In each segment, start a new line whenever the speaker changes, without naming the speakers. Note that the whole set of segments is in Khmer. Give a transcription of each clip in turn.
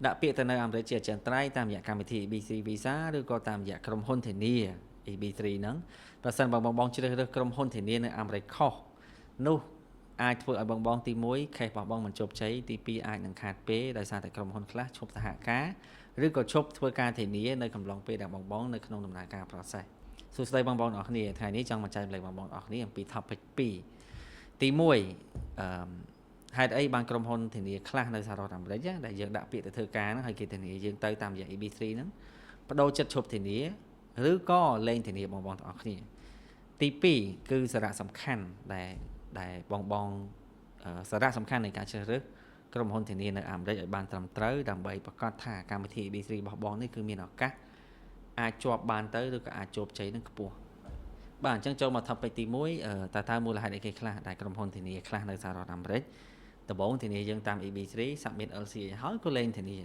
ដាក់ពាក្យទៅនៅអាមេរិកជាអចិន្ត្រៃយ៍តាមរយៈកម្មវិធី EB3 Visa ឬក៏តាមរយៈក្រុមហ៊ុនធានា EB3 ហ្នឹងប្រសិនបើបងជ្រើសរើសក្រុមហ៊ុនធានានៅអាមេរិកខុសនោះអាចធ្វើឲ្យបងទី1ខេសរបស់បងមិនជោគជ័យទី2អាចនឹងខាតពេលដោយសារតែក្រុមហ៊ុនខ្លះឈប់សហការឬក៏ឈប់ធ្វើការធានានៅកំឡុងពេលដែលបងនៅក្នុងដំណើរការ process សួស្តីបងប្អូនអរគ្នាថ្ងៃនេះចង់មកចែករំលែកបងប្អូនអរគ្នាអំពី topic 2ទី1ហេតុអីបានក្រុមហ៊ុនធានាខ្លះនៅសហរដ្ឋអាមេរិកដែលយើងដាក់ពាក្យទៅធ្វើការហ្នឹងហើយគេធានាយើងទៅតាមរយៈ EB3 ហ្នឹងបដូរចិត្តឈប់ធានាឬក៏លែងធានាបងទាំងអស់គ្នាទី2គឺសារៈសំខាន់ដែលបងសារៈសំខាន់នៃការជ្រើសរើសក្រុមហ៊ុនធានានៅអាមេរិកឲ្យបានត្រឹមត្រូវដើម្បីប្រកាសថាកម្មវិធី EB3 របស់បងនេះគឺមានឱកាសអាចជាប់បានទៅឬក៏អាចជោគជ័យនឹងខ្ពស់បាទអញ្ចឹងចូលមក topic ទី1តើមូលហេតុអីគេខ្លះដែលក្រុមហ៊ុនធានាខ្លះនៅសហរដ្ឋអាមេរិកដំបូងធានាយើងតាម EB3 submit LCA ហើយក៏លែងធានា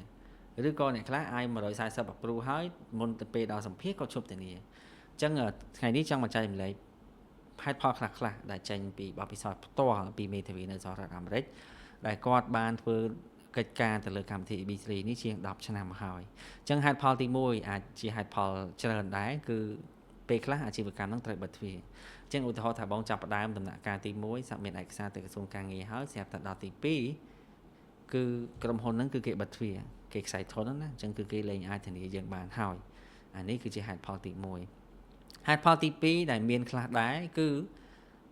ឬក៏អ្នកខ្លះអាយ140 approve ហើយមុនទៅពេលដល់សម្ភារក៏ឈប់ធានាអញ្ចឹងថ្ងៃនេះចង់មកចែករំលែកហេតុផលខ្លះដែលចេញពីបទពិសោធន៍ផ្ទាល់ពីមេធាវីនៅសហរដ្ឋអាមេរិកដែលគាត់បានធ្វើកិច្ចការទៅលើកម្មវិធី EB3 នេះជាង10ឆ្នាំមកហើយអញ្ចឹងហេតុផលទី1អាចជាហេតុផលច្រើនដែរគឺពេលខ្លះអាជីវកម្មនឹងត្រូវបិទទ្វារអញ្ចឹងឧទាហរណ៍ថាបងចាប់ផ្ដើមដំណាក់កាលទី1 submit ឯកសារទៅក្រសួងការងារហើយស្រាប់តែដល់ទី2គឺក្រុមហ៊ុនហ្នឹងគឺគេបិទទ្វារគេខ្សែធនណាអញ្ចឹងគឺគេលែងអាចធានាយើងបានហើយអានេះគឺជាហេតុផលទី1ហេតុផលទី2ដែលមានខ្លះដែរគឺ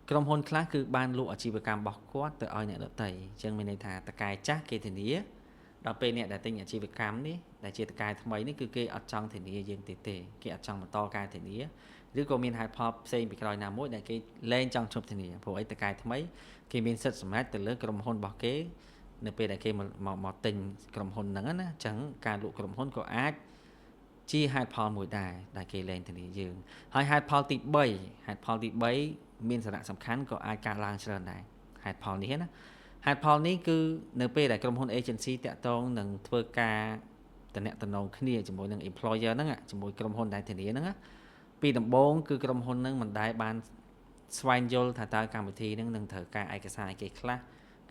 ក្រុមហ៊ុនខ្លះគឺបានលក់អាជីវកម្មរបស់គាត់ទៅឲ្យអ្នកដទៃអញ្ចឹងមានន័យថាតកែចាស់គេធានាដល់ពេលអ្នកដែលទិញអាជីវកម្មនេះដែលជាតកែថ្មីនេះគឺគេអត់ចង់ធានាយើងទេគេអត់ចង់បន្តការធានាឬក៏មានហេតុផលផ្សេងពីក្រោយណាមួយដែលគេលែងចង់ឈប់ធានាព្រោះអីតកែថ្មីគេមានសិទ្ធិសម្រេចទៅលើក្រុមហ៊ុនរបស់គេនៅពេលដែលគេមកទិញក្រុមហ៊ុនហ្នឹងណាអញ្ចឹងការលក់ក្រុមហ៊ុនក៏អាចជាហេតុផលមួយដែរដែលគេលែងធានាយើងហើយហេតុផលទី3មានសារៈសំខាន់ក៏អាចកើតឡើងច្រើនដែរហេតុផលនេះណាហេតុផលនេះគឺនៅពេលដែលក្រុមហ៊ុន agency តាក់ទងនឹងធ្វើការតំណែងគ្នាជាមួយនឹង employer ហ្នឹងជាមួយក្រុមហ៊ុនដែលធានាហ្នឹងពីដំបូងគឺក្រុមហ៊ុនហ្នឹងមិនដែលបានស្វែងយល់ថាតើកម្មវិធីហ្នឹងនឹងត្រូវការឯកសារអីគេខ្លះ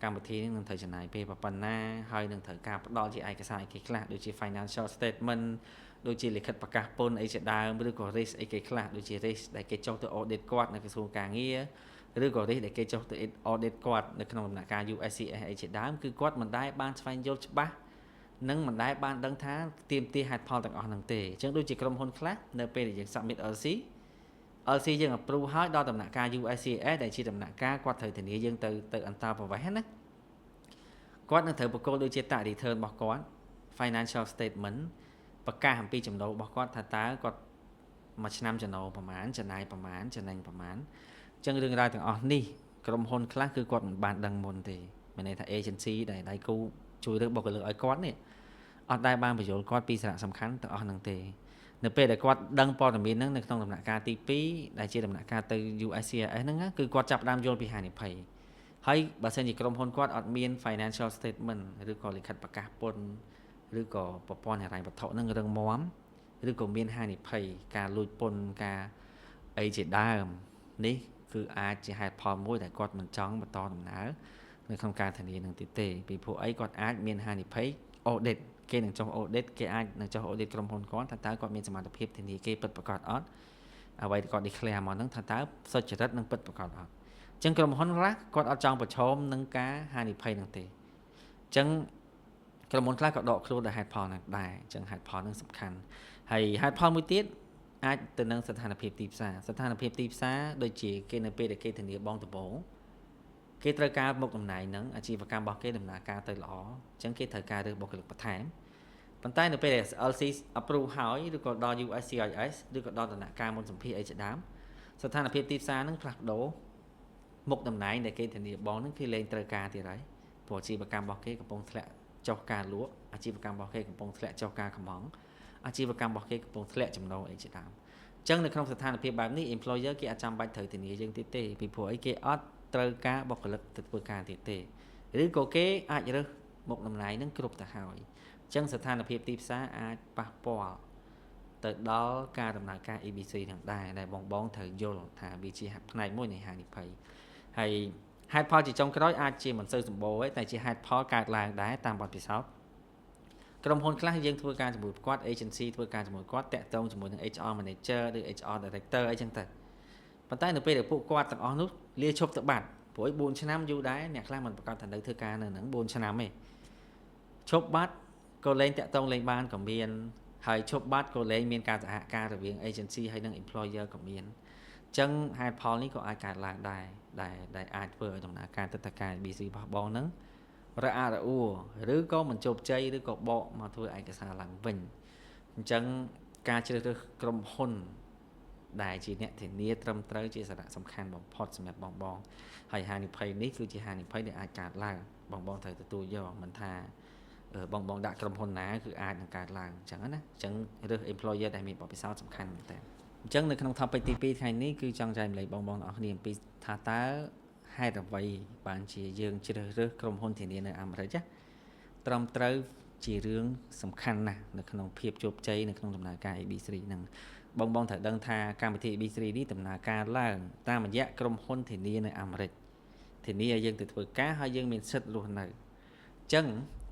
កម្មវិធីនេះនឹងត្រូវចំណាយពេលប៉ុណ្ណាហើយនឹងត្រូវការផ្ដល់ជាឯកសារអីគេខ្លះដូចជា financial statement ដូចជាលិខិតប្រកាសពន្ធអីជាដើមឬក៏ risk អីគេខ្លះដូចជា risk ដែលគេចុះទៅ audit គាត់នៅក្រសួងការងារឬក៏ risk ដែលគេចុះទៅ audit គាត់នៅក្នុងដំណាក់កាល USCS អីជាដើមគឺគាត់មិនដែលបានស្វែងយល់ច្បាស់និងមិនដែលបានដឹងថាទាមទារហេតុផលទាំងអស់ហ្នឹងទេអញ្ចឹងដូចជាក្រុមហ៊ុនខ្លះនៅពេលដែលយើង submit LC យើង approve ហើយដល់ដំណាក់កាល USCS ដែលជាដំណាក់កាលគាត់ត្រូវធានាយើងទៅអន្តរប្រវេសន៍ណាគាត់នឹងត្រូវបកគោលដូចជាតាក់ return របស់គាត់ financial statement ប្រកាសអំពីចំណូលរបស់គាត់ថាតើគាត់មួយឆ្នាំចំណូលប្រមាណចំណាយប្រមាណចំណេញប្រមាណអញ្ចឹងរឿងរ៉ាវទាំងអស់នេះក្រុមហ៊ុនខ្លះគឺគាត់មិនបានដឹងមុនទេមានន័យថា agency ដែលដៃគូជួយរើសបុគ្គលិកឲ្យគាត់នេះអត់ដែលបានបញ្យល់គាត់ពីសារៈសំខាន់ទាំងអស់ហ្នឹងទេនៅពេលដែលគាត់ដឹងព័ត៌មានហ្នឹងនៅក្នុងដំណាក់កាលទី2ដែលជាដំណាក់កាលទៅ USCIS ហ្នឹងគឺគាត់ចាប់ផ្ដើមយល់ពីហានិភ័យហើយបើសិនជាក្រុមហ៊ុនគាត់អត់មាន financial statement ឬក៏លិខិតប្រកាសពន្ធឬក៏ប្រព័ន្ធហិរញ្ញវត្ថុហ្នឹងរឹងមាំឬក៏មានហានិភ័យការលួចពន្ធការអីជាដើមនេះគឺអាចជាហេតុផលមួយដែលគាត់មិនចង់បន្តដំណើរនៅក្នុងការធានានឹងទៀតទេពីព្រោះអីគាត់អាចមានហានិភ័យ audit គេនឹងចុះ audit គេអាចនឹងចុះ audit ក្រុមហ៊ុនគាត់ថាតើគាត់មានសមត្ថភាពធានាគេពិតប្រាកដអត់អ្វីគាត់ declare មកហ្នឹងថាតើសុចរិតនឹងពិតប្រាកដអត់អញ្ចឹងក្រុមហ៊ុនខ្លះគាត់អត់ចង់ប្រឈមនឹងការហានិភ័យហ្នឹងទេអញ្ចឹងក្រុមហ៊ុនខ្លះក៏ដកខ្លួនដោយហេតុផលហ្នឹងដែរអញ្ចឹងហេតុផលហ្នឹងសំខាន់ហើយហេតុផលមួយទៀតអាចទៅនឹងស្ថានភាពទីផ្សារដូចជាគេនៅពេលដែលគេធានាបងដំបូងគេត្រូវការមុខតំណែងហ្នឹងអាជីវកម្មរបស់គេដំណើរការទៅល្អអញ្ចឹងគេត្រូវការរើសបុគ្គលិកបន្ថែមប៉ុន្តែនៅពេលដែល LC approve ហើយឬក៏ដល់ USCIS ឬក៏ដល់ដំណាក់កាលមុនសម្ភារអីជាដើមស្ថានភាពទីផ្សារហ្នឹងផ្លាស់ប្ដូរមុខតំណែងដែលគេធានាបងហ្នឹងគេលែងត្រូវការទៀតហើយព្រោះអាជីវកម្មរបស់គេកំពុងធ្លាក់ចុះការលក់អាជីវកម្មរបស់គេកំពុងធ្លាក់ចុះការកម្មង់អាជីវកម្មរបស់គេកំពុងធ្លាក់ចំណូលអីជាដើមអញ្ចឹងនៅក្នុងស្ថានភាពបែបនេះ employer គេអាចចាំបាច់ត្រូវធានាយើងទៀតទេពីព្រោះអីគេអត់ត្រូវការបុគ្គលិកទៅធ្វើការទៀតទេឬក៏គេអាចរើសមុខតំណែងហ្នឹងគ្រប់ទៅហើយអញ្ចឹងស្ថានភាពទីផ្សារអាចប៉ះពាល់ទៅដល់ការដំណើរការ EBC ហ្នឹងដែរដែលបងត្រូវយល់ថាវាជាផ្នែកមួយនៃហានិភ័យហើយហេតុផលជាចុងក្រោយអាចជាមិនសូវសម្បូរទេតែជាហេតុផលកើតឡើងដែរតាមបទពិសោធន៍ ក្រុមហ៊ុនខ្លះយើងធ្វើការជាមួយគាត់ agency ធ្វើការជាមួយគាត់តាក់ទងជាមួយនឹង HR manager ឬ HR director អីចឹងទៅប៉ុន្តែនៅពេលដែលពួកគាត់ទាំងអស់នោះលាឈប់ទៅបាត់ព្រោះ4ឆ្នាំយូរដែរអ្នកខ្លះមិនប្រកាសថានៅធ្វើការនៅហ្នឹង4ឆ្នាំទេឈប់បាត់ក៏លែងតាក់ទងលែងបានក៏មានហើយឈប់បាត់ក៏លែងមានការសហការរវាង agency ហើយនិង employer ក៏មានអញ្ចឹងហេតុផលនេះក៏អាចកើតឡើងដែរដែលអាចធ្វើឲ្យដំណើរការទិដ្ឋាការ ABC របស់បងហ្នឹងរអាក់រអួលឬក៏មិនជោគជ័យឬក៏បកមកធ្វើឯកសារឡើងវិញអញ្ចឹងការជ្រើសរើសក្រុមហ៊ុនដែលជាអ្នកធានាត្រឹមត្រូវជាសារៈសំខាន់បំផុតសម្រាប់បងហើយហានិភ័យនេះគឺជាហានិភ័យដែលអាចកើតឡើងបងត្រូវទទួលយកមិនថាបងដាក់ក្រុមហ៊ុនណាគឺអាចនឹងកើតឡើងអញ្ចឹងណាអញ្ចឹងរើស employer ដែលមានបទពិសោធន៍សំខាន់មែនតើអញ្ចឹងនៅក្នុង topic ទី2ថ្ងៃនេះគឺចង់ចែករំលែកបងទាំងអស់គ្នាអំពីថាតើហេតុអ្វីបានជាយើងជ្រើសរើសក្រុមហ៊ុនធានានៅអាមេរិកណាត្រឹមត្រូវជារឿងសំខាន់ណាស់នៅក្នុងភាពជោគជ័យនៅក្នុងដំណើរការ AB3 ហ្នឹងបងត្រូវដឹងថាកម្មវិធី AB3 នេះដំណើរការឡើងតាមរយៈក្រុមហ៊ុនធានានៅអាមេរិកធានាឲ្យយើងទៅធ្វើការហើយយើងមានសិទ្ធិរស់នៅអញ្ចឹង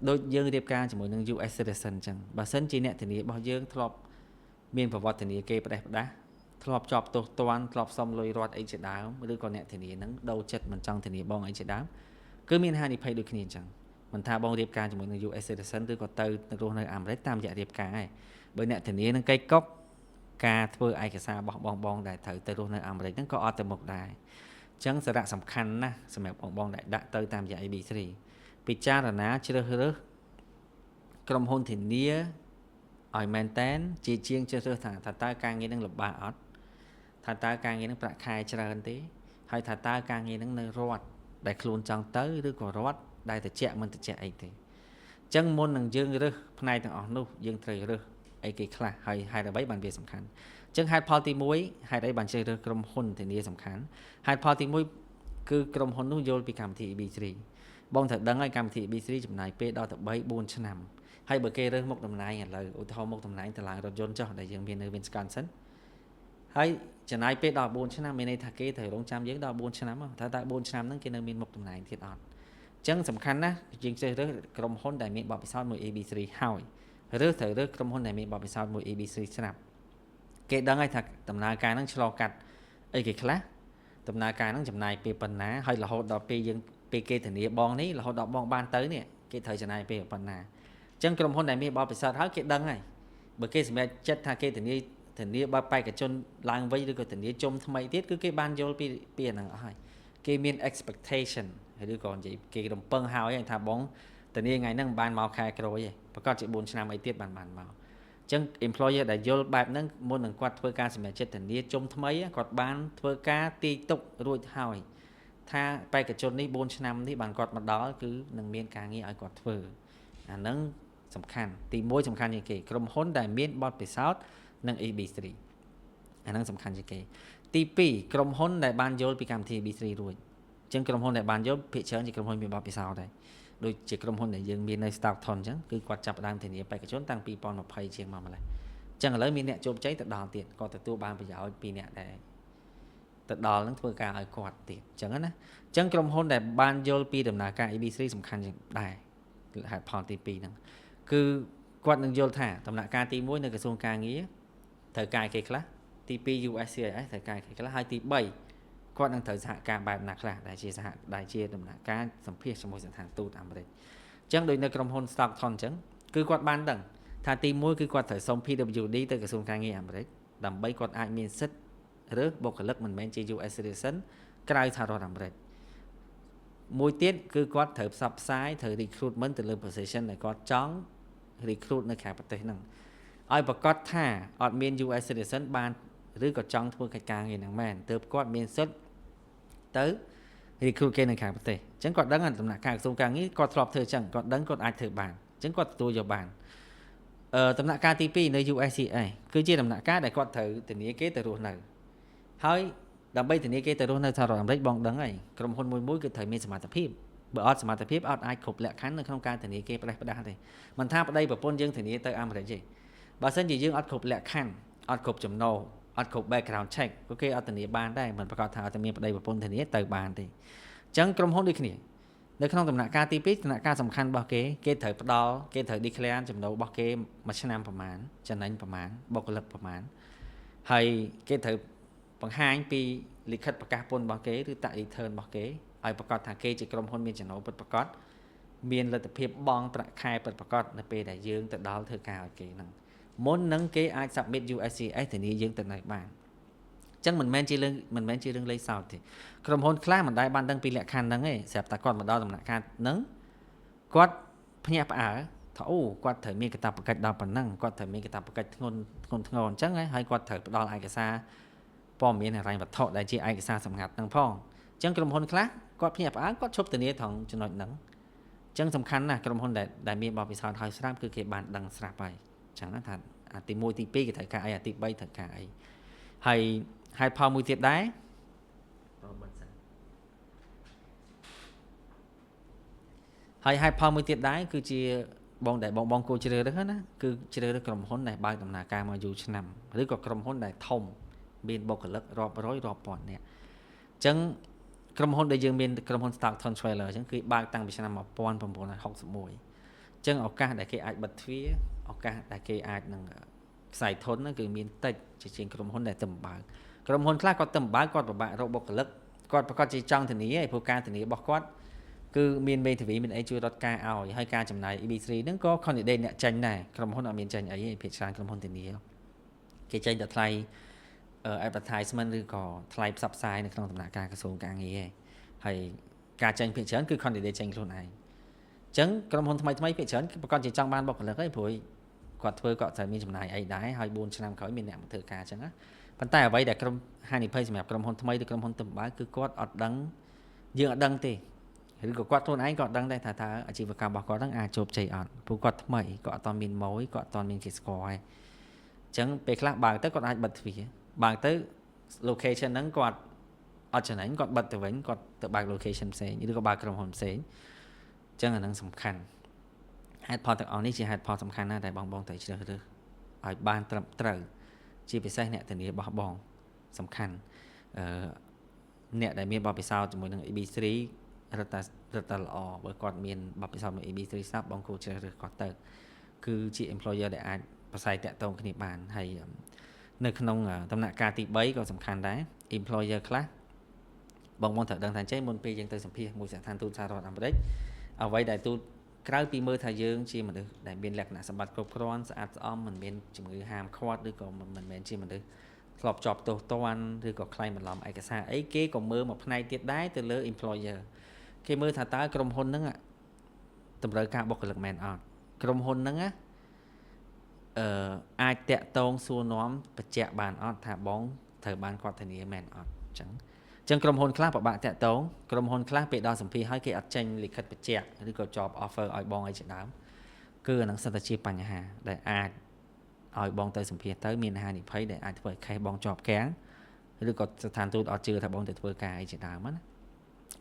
ដូចយើងរៀបការជាមួយនឹង US citizen អញ្ចឹងបើសិនជាអ្នកធានារបស់យើងធ្លាប់មានប្រវត្តិធានាគេផ្ដេសផ្ដាស់ធ្លាប់ជាប់ទោសទណ្ឌធ្លាប់សុំលុយរត់អីជាដើមឬក៏អ្នកធានាហ្នឹងដូរចិត្តមិនចង់ធានាបងអីជាដើមគឺមានហានិភ័យដូចគ្នាអញ្ចឹងមិនថាបងរៀបការជាមួយនឹង US citizen ឬក៏ទៅរស់នៅអាមេរិកតាមរយៈរៀបការឯងបើអ្នកធានានឹងកេកកុកការធ្វើឯកសាររបស់បងដែលត្រូវទៅរស់នៅអាមេរិកហ្នឹងក៏អត់ទៅមុខដែរអញ្ចឹងសារៈសំខាន់ណាស់សម្រាប់បងដែលដាក់ទៅតាមរយៈ AB3 ពិចារណាជ្រើសរើសក្រុមហ៊ុនធានាឲ្យមែនតែនជាជាងជ្រើសរើសថាតើការងារនឹងលំបាកអត់ថាតើការងារនឹងប្រាក់ខែច្រើនទេហើយថាតើការងារនឹងនៅរដ្ឋដែលខ្លួនចង់ទៅឬក៏រដ្ឋដែលតិចមិនតិចអីទេអញ្ចឹងមុននឹងយើងរើសផ្នែកទាំងអស់នោះយើងត្រូវរើសអីគេខ្លះហើយហេតុអ្វីបានវាសំខាន់អញ្ចឹងហេតុផលទី1ហេតុអីបានជ្រើសរើសក្រុមហ៊ុនធានាសំខាន់ហេតុផលទី1គឺក្រុមហ៊ុននោះយល់ពីកម្មវិធី AB3 បងត្រូវដឹងហើយកម្មវិធី AB3 ចំណាយពេលដល់ទៅ3-4ឆ្នាំហើយបើគេរើសមុខតំណែងឥឡូវឧទាហរណ៍មុខតំណែងតឡាងរថយន្តចុះដែលយើងមាននៅ Wisconsin ហើយចំណាយពេលដល់4ឆ្នាំមានន័យថាគេត្រូវរងចាំយើងដល់4ឆ្នាំថាតើ4ឆ្នាំហ្នឹងគេនៅមានមុខតំណែងទៀតអត់អញ្ចឹងសំខាន់ណាស់យើងជ្រើសរើសក្រុមហ៊ុនដែលមានបទពិសោធន៍មួយ AB3 ហើយត្រូវរើសក្រុមហ៊ុនដែលមានបទពិសោធន៍មួយ ABC ស្រាប់គេដឹងហើយថាដំណើរការហ្នឹងឆ្លងកាត់អីគេខ្លះដំណើរការហ្នឹងចំណាយពេលប៉ុណ្ណាហើយរហូតដល់ពេលគេធានាបងនេះរហូតដល់បងបានទៅនេះគេត្រូវចំណាយពេលប៉ុណ្ណាអញ្ចឹងក្រុមហ៊ុនដែលមានបទពិសោធន៍ហើយគេដឹងហើយបើគេសម្រេចចិត្តថាគេធានាបើបេក្ខជនឡើងវិញឬក៏ធានាជុំថ្មីទៀតគឺគេបានយល់ពីអាហ្នឹងអស់ហើយគេមាន expectation ឬក៏និយាយគេរំពឹងហើយថាបងធានាថ្ងៃហ្នឹងមិនបានមកខែក្រោយទេប្រកាសជា4ឆ្នាំអីទៀតបានមកអញ្ចឹង employer ដែលយល់បែបហ្នឹងមុននឹងគាត់ធ្វើការសម្រេចចិត្តធានាជុំថ្មីគាត់បានធ្វើការទាយទុករួចហើយថាបេក្ខជននេះ4ឆ្នាំនេះបានគាត់មកដល់គឺនឹងមានការងារឲ្យគាត់ធ្វើអាហ្នឹងសំខាន់ទី1សំខាន់ជាងគេក្រុមហ៊ុនដែលមានបទពិសោធន៍នឹង AB3 អាហ្នឹងសំខាន់ជាងគេទី2ក្រុមហ៊ុនដែលបានយល់ពីកម្មវិធី AB3 រួចអញ្ចឹងក្រុមហ៊ុនដែលបានយល់ភាគច្រើនជាក្រុមហ៊ុនមានបទពិសោធន៍ដែរដូចជាក្រុមហ៊ុនដែលយើងមាននៅ Stockton អញ្ចឹងគឺគាត់ចាប់ផ្ដើមធានាបេក្ខជនតាំងពី2020ជាងមកម្ល៉េះអញ្ចឹងឥឡូវមានអ្នកជោគជ័យទៅដល់ទៀតគាត់ទទួលបានប្រយោជន៍ពីអ្នកដែលទៅដល់នឹងធ្វើការឲ្យគាត់ទៀតអញ្ចឹងណាអញ្ចឹងក្រុមហ៊ុនដែលបានយល់ពីដំណើរការ ABC សំខាន់ជាងដែរហេតុផលទី2ហ្នឹងគឺគាត់នឹងយល់ថាដំណាក់កាលទី1នៅក្រសួងការងារត្រូវការគេខ្លះទី2 USCIS ត្រូវការគេខ្លះហើយទី3គាត់នឹងត្រូវសហការបែបណាខ្លះដែលជាដំណាក់កាលសម្ភាសជាមួយស្ថានទូតអាមេរិកអញ្ចឹងដោយនៅក្រុមហ៊ុន Stockton អញ្ចឹងគឺគាត់បានដឹងថាទី1គឺគាត់ត្រូវសុំ PWD ទៅក្រសួងការងារអាមេរិកដើម្បីគាត់អាចមានសិទ្ធិរើសបុគ្គលិកមិនមែនជា US citizen ក្រៅសហរដ្ឋអាមេរិកមួយទៀតគឺគាត់ត្រូវផ្សព្វផ្សាយត្រូវ recruitment ទៅលើ position ដែលគាត់ចង់ recruit នៅក្រៅប្រទេសហ្នឹងឲ្យប្រកាសថាអត់មាន US citizen បានឬក៏ចង់ធ្វើកិច្ចការងារហ្នឹងមែនទើបគាត់មានសិទ្ធិទៅ recruit គេនៅក្រៅប្រទេសអញ្ចឹងគាត់ដឹងដំណាក់កាលក្រសួងការងារគាត់ធ្លាប់ធ្វើអញ្ចឹងគាត់ដឹងគាត់អាចធ្វើបានអញ្ចឹងគាត់ទទួលយកបានដំណាក់កាលទី2នៅ USCA គឺជាដំណាក់កាលដែលគាត់ត្រូវធានាគេទៅរស់នៅហើយដើម្បីធានាគេទៅរស់នៅសហរដ្ឋអាមេរិកបងដឹងហើយក្រុមហ៊ុនមួយគឺត្រូវមានសមត្ថភាពបើអត់សមត្ថភាពអត់អាចគ្រប់លក្ខខណ្ឌនៅក្នុងការធានាគេផ្ដេសផ្ដាស់ទេមិនថាប្តីប្រពន្ធយើងធានាទៅអាមេរិកទេបើសិនជាយើងអត់គ្រប់លក្ខខណ្ឌអត់គ្រប់ចំណូលអត់គ្រប់ background check ក៏គេអត់ធានាបានដែរមិនប្រកាសថាអត់មានប្តីប្រពន្ធធានាទៅបានទេអញ្ចឹងក្រុមហ៊ុនដូចគ្នា នៅក្នុងដំណាក់កាលទី2ដំណាក់កាលសំខាន់របស់គេត្រូវផ្ដល់គេត្រូវ declare ចំណូលរបស់គេមួយឆ្នាំប្រមាណចំណេញប្រមាណបុគ្គលិកប្រមាណហើយគេត្រូវបង្ហាញពីលិខិតប្រកាសពន្ធរបស់គេឬតាក់ return របស់គេឲ្យប្រកាសថាគេជាក្រុមហ៊ុនមានចំណូលពិតប្រាកដមានលទ្ធភាពបង់ប្រាក់ខែពិតប្រាកដនៅពេលដែលយើងទៅដល់ធ្វើការឲ្យគេហ្នឹងមុននឹងគេអាច submit USCS ធានាយើងទៅនៅបានអញ្ចឹងមិនមែនជារឿងលេងសើចទេក្រុមហ៊ុនខ្លះមិនដែលបានដឹងពីលក្ខខណ្ឌហ្នឹងទេស្រាប់តែគាត់មកដល់ដំណាក់កាលហ្នឹងគាត់ភ្ញាក់ផ្អើលថាអូគាត់ត្រូវមានកាតព្វកិច្ចដល់ប៉ុណ្ណឹងគាត់ត្រូវមានកាតព្វកិច្ចធ្ងន់ធ្ងរអញ្ចឹងហើយគាត់ត្រូវផ្ដល់ឯកសារព័ត៌មានហិរញ្ញវត្ថុដែលជាឯកសារសម្ងាត់ហ្នឹងផងអញ្ចឹងក្រុមហ៊ុនខ្លះគាត់ភ្ញាក់ផ្អើលគាត់ឈប់ធានាត្រង់ចំណុចហ្នឹងអញ្ចឹងសំខាន់ណាស់ក្រុមហ៊ុនដែលមានបទពិសោធន៍ហើយស្រាប់គឺគេបានដឹងស្រាប់ហើយអញ្ចឹងណាថាអាទី1ទី2គេត្រូវការអីអាទី3ត្រូវការអីហើយហេតុផលមួយទៀតដែរហើយហេតុផលមួយទៀតដែរគឺជាបងគួរជ្រើសរើសណាគឺជ្រើសរើសក្រុមហ៊ុនដែលបើកដំណើរការមកយូរឆ្នាំឬក៏ក្រុមហ៊ុនដែលធំមានបុគ្គលិករាប់រយរាប់ពាន់នាក់អញ្ចឹងក្រុមហ៊ុនដែលយើងមានក្រុមហ៊ុន Stockton Trailer អញ្ចឹងគឺបើកតាំងពីឆ្នាំ1961អញ្ចឹងឱកាសដែលគេអាចបិទទ្វារឱកាសដែលគេអាចនឹងខ្សែធនគឺមានតិចជាងក្រុមហ៊ុនដែលទៅបើកក្រុមហ៊ុនខ្លះគាត់ទៅបើកគាត់ពិបាករកបុគ្គលិកគាត់ប្រកាសជាចង់ធានាឯព្រោះការធានារបស់គាត់គឺមានមេធាវីមានអីជួយរត់ការឲ្យហើយការចំណាយ EB3 ហ្នឹងក៏ candidate អ្នកចាញ់ដែរក្រុមហ៊ុនអត់មានចាញ់អីទេភាគច្រើនក្រុមហ៊ុនធានាគេចាញ់តែថ្លៃadvertisement ឬក៏ថ្លៃផ្សព្វផ្សាយនៅក្នុងដំណាក់កាលក្រសួងការងារឯងហើយការចាញ់ភាគច្រើនគឺ candidate ចាញ់ខ្លួនឯងអញ្ចឹងក្រុមហ៊ុនថ្មីភាគច្រើនគឺប្រកាសជាចង់បានបុគ្គលិកឯងព្រោះគាត់ធ្វើគាត់ត្រូវមានចំណាយអីដែរហើយ4ឆ្នាំក្រោយមានអ្នកមកធ្វើការអញ្ចឹងណាប៉ុន្តែអ្វីដែលក្រុមហានិភ័យសម្រាប់ក្រុមហ៊ុនថ្មីឬក្រុមហ៊ុនទំបើគឺគាត់អត់ដឹងយើងអត់ដឹងទេឬក៏គាត់ខ្លួនឯងក៏អត់ដឹងដែរថាតើអាជីវកម្មរបស់គាត់ហ្នឹងអាចជោគជ័យអត់ព្រោះគាត់ថ្មីគាត់អត់តមានម៉ួយគាត់អត់តមានគេស្គាល់ឯងអញ្ចឹងពេលខ្លះបើទៅគាត់អាចបិទទ្វារបើទៅ location ហ្នឹងគាត់អត់ចំណេញគាត់បិទទៅវិញគាត់ទៅបើក location ផ្សេងឬក៏បើកក្រុមហ៊ុនផ្សេងអញ្ចឹងអាហ្នឹងសំខាន់ហេតុផលទាំងអស់នេះជាហេតុផលសំខាន់ណាស់ដែលបងត្រូវជ្រើសរើសឲ្យបានត្រឹមត្រូវជាពិសេសអ្នកធានារបស់បងសំខាន់អ្នកដែលមានបទពិសោធន៍ជាមួយនឹង EB3 រត់តែល្អបើគាត់មានបទពិសោធន៍មួយ EB3 ស្រាប់បងគួរជ្រើសរើសគាត់ទៅគឺជា employer ដែលអាចប្រស័យតាក់ទងគ្នាបានហើយនៅក្នុងដំណាក់កាលទី3ក៏សំខាន់ដែរ employer ខ្លះបងត្រូវដឹងថាចេះមុនពេលយើងទៅសម្ភាសមួយស្ថានទូតសហរដ្ឋអាមេរិកអ្វីដែលទូតក្រៅពីមើលថាយើងជាមនុស្សដែលមានលក្ខណៈសម្បត្តិគ្រប់គ្រាន់ស្អាតស្អំមិនមានជំងឺហាមឃាត់ឬក៏មិនមែនជាមនុស្សធ្លាប់ជាប់ទោសទណ្ឌឬក៏ខ្លែងបន្លំឯកសារអីគេក៏មើលមួយផ្នែកទៀតដែរទៅលើ employer គេមើលថាតើក្រុមហ៊ុនហ្នឹងតម្រូវការបុគ្គលិកមែនអត់ក្រុមហ៊ុនហ្នឹងអាចតាក់ទងសួរនាំបញ្ជាក់បានអត់ថាបងត្រូវបានគាត់ធានាមែនអត់អញ្ចឹងក្រុមហ៊ុនខ្លះពិបាកតាក់ទងក្រុមហ៊ុនខ្លះពេលដល់សម្ភាសហើយគេអត់ចេញលិខិតបញ្ជាក់ឬក៏ job offer ឲ្យបងអីជាដើមគឺអានឹងសិតតែជាបញ្ហាដែលអាចឲ្យបងទៅសម្ភាសទៅមានហានិភ័យដែលអាចធ្វើឲ្យ case បងជាប់គាំងឬក៏ស្ថានទូតអត់ជឿថាបងទៅធ្វើការអីជាដើមណា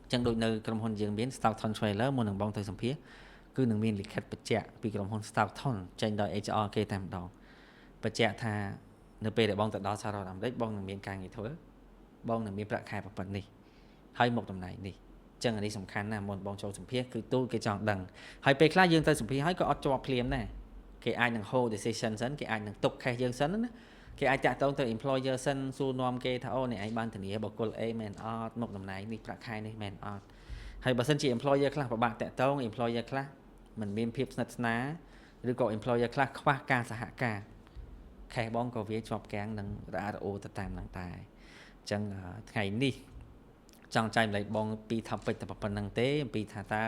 អញ្ចឹងដូចនៅក្រុមហ៊ុនយើងមាន Stockton Trailer មុននឹងបងទៅសម្ភាសគឺនឹងមានលិខិតបញ្ជាក់ពីក្រុមហ៊ុន Stockton ចេញដោយ HR គេតែម្ដងបញ្ជាក់ថានៅពេលដែលបងទៅដល់សហរដ្ឋអាមេរិកបងនឹងមានការងារធ្វើបងនឹងមានប្រាក់ខែប៉ុណ្ណេះហើយមកតំណែងនេះអញ្ចឹងអានេះសំខាន់ណាស់មុនបងចូលសម្ភាសគឺទូលគេចង់ដឹងហើយពេលខ្លះយើងទៅសម្ភាសហើយក៏អត់ជាប់ភ្លាមដែរគេអាចនឹង hold decision សិនគេអាចនឹងទុក case យើងសិនណាគេអាចតាក់ទងទៅ employer សិនសួរនាំគេថាអូអ្នកឯងបានធានាបុគ្គល A មែនអត់មកតំណែងនេះប្រាក់ខែនេះមែនអត់ហើយបើសិនជា employer ខ្លះពិបាកតាក់ទង employer ខ្លះមិនមានភាពស្និទ្ធស្នាលឬក៏ employer ខ្លះខ្វះការសហការ case បងក៏វាជាប់គាំងនឹងរអាក់រអួលទៅតាមហ្នឹងដែរអញ្ចឹងថ្ងៃនេះចង់ចែកម្លែកបងពី topic តែប៉ុណ្្នឹងទេអំពីថាតើ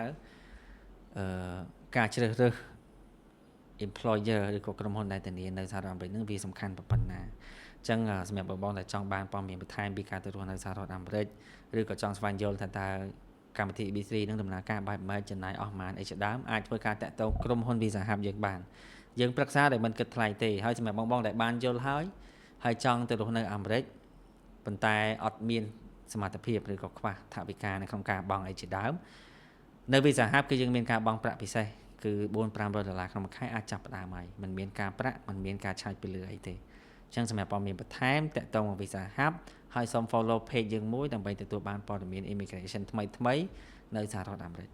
ការជ្រើសរើស employer ឬក៏ក្រុមហ៊ុនដែលធានានៅសហរដ្ឋអាមេរិកនឹងវាសំខាន់ប៉ុណ្ណាអញ្ចឹងសម្រាប់បងដែលចង់បានព័ត៌មានបន្ថែមពីការទៅរស់នៅសហរដ្ឋអាមេរិកឬក៏ចង់ស្វែងយល់ថាតើកម្មវិធី EB3 នឹងដំណើរការបែបម៉េចចំណាយអស់ប៉ុន្មានអីជាដើមអាចធ្វើការតាក់ទងក្រុមហ៊ុន Visa Hub យើងបានយើងប្រឹក្សាដែលមិនគិតថ្លៃទេហើយសម្រាប់បងដែលបានយល់ហើយចង់ទៅរស់នៅអាមេរិកប៉ុន្តែអត់មានសមត្ថភាពឬក៏ខ្វះថវិកានៅក្នុងការបង់អីជាដើមនៅ Visa Hub គឺយើងមានការបង់ប្រាក់ពិសេសគឺ$400-500ក្នុងមួយខែអាចចាប់ផ្ដើមហើយមិនមានការប្រាក់មិនមានការឆាយពីលើអីទេអញ្ចឹងសម្រាប់ព័ត៌មានបន្ថែមតាក់ទងមក Visa Hub ហើយសូម follow page យើងមួយដើម្បីទទួលបានព័ត៌មាន immigration ថ្មីៗនៅសហរដ្ឋអាមេរិក